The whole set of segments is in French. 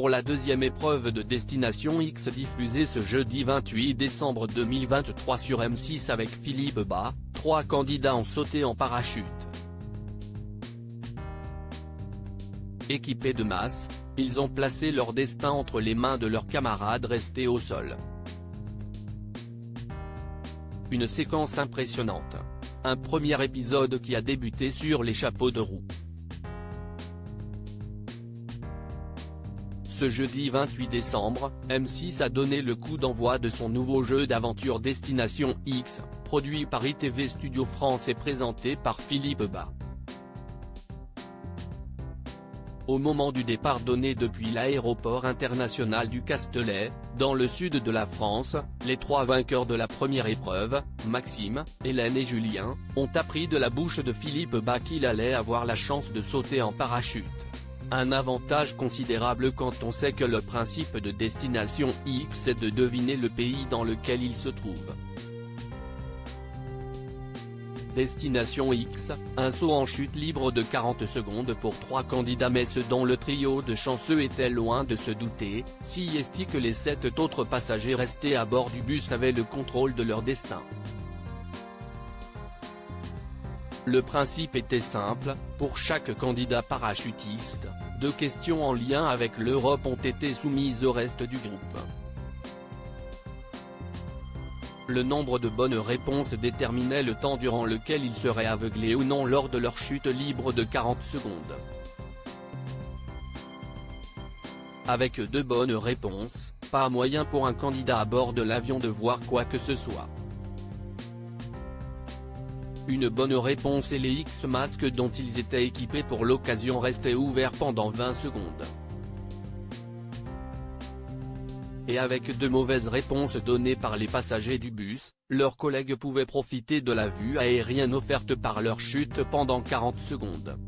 pour la deuxième épreuve de Destination X diffusée ce jeudi 28 décembre 2023 sur M6 avec Philippe Bas. 3 candidats ont sauté en parachute. Équipés de masse, ils ont placé leur destin entre les mains de leurs camarades restés au sol. Une séquence impressionnante. Un premier épisode qui a débuté sur les chapeaux de roue. Ce jeudi 28 décembre, M6 a donné le coup d'envoi de son nouveau jeu d'aventure Destination X, produit par ITV Studio France et présenté par Philippe Bas. Au moment du départ donné depuis l'aéroport international du Castellet, dans le sud de la France, les 3 vainqueurs de la première épreuve, Maxime, Hélène et Julien, ont appris de la bouche de Philippe Bas qu'il allait avoir la chance de sauter en parachute. Un avantage considérable quand on sait que le principe de Destination X est de deviner le pays dans lequel il se trouve. Destination X, un saut en chute libre de 40 secondes pour 3 candidats, mais ce dont le trio de chanceux était loin de se douter, si est que les 7 autres passagers restés à bord du bus avaient le contrôle de leur destin. Le principe était simple, pour chaque candidat parachutiste, 2 questions en lien avec l'Europe ont été soumises au reste du groupe. Le nombre de bonnes réponses déterminait le temps durant lequel ils seraient aveuglés ou non lors de leur chute libre de 40 secondes. Avec 2 bonnes réponses, pas moyen pour un candidat à bord de l'avion de voir quoi que ce soit. Une bonne réponse et les X-masques dont ils étaient équipés pour l'occasion restaient ouverts pendant 20 secondes. Et avec 2 mauvaises réponses données par les passagers du bus, leurs collègues pouvaient profiter de la vue aérienne offerte par leur chute pendant 40 secondes.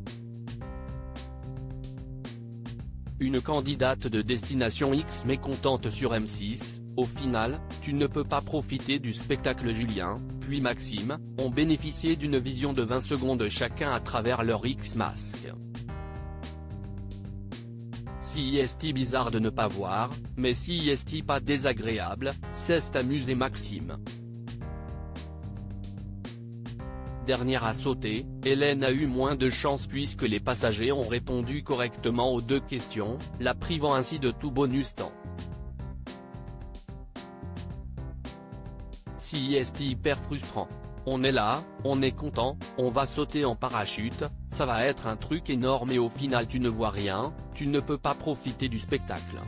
Une candidate de Destination X mécontente sur M6, au final, tu ne peux pas profiter du spectacle. Julien, puis Maxime, ont bénéficié d'une vision de 20 secondes chacun à travers leur X-masque. Si est bizarre de ne pas voir, mais si est pas désagréable, s'est amusé Maxime. Dernière à sauter, Hélène a eu moins de chance puisque les passagers ont répondu correctement aux 2 questions, la privant ainsi de tout bonus temps. Si est hyper frustrant. On est là, on est content, on va sauter en parachute, ça va être un truc énorme et au final tu ne vois rien, tu ne peux pas profiter du spectacle.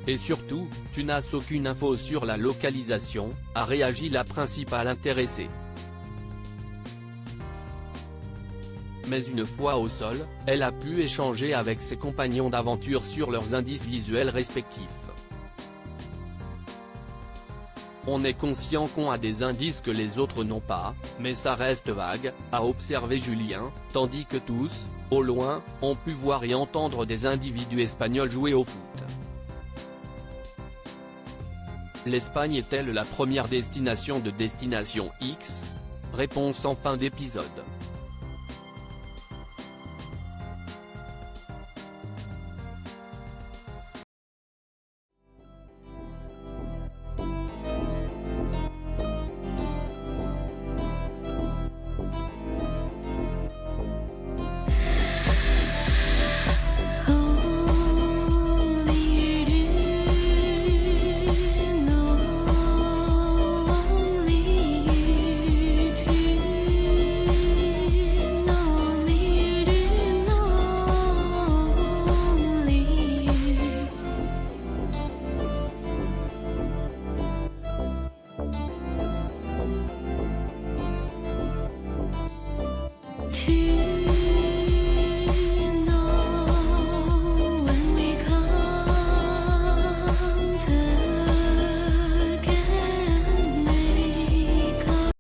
Et surtout, tu n'as aucune info sur la localisation, a réagi la principale intéressée. Mais une fois au sol, elle a pu échanger avec ses compagnons d'aventure sur leurs indices visuels respectifs. On est conscient qu'on a des indices que les autres n'ont pas, mais ça reste vague, a observé Julien, tandis que tous, au loin, ont pu voir et entendre des individus espagnols jouer au foot. L'Espagne est-elle la première destination de Destination X? Réponse en fin d'épisode.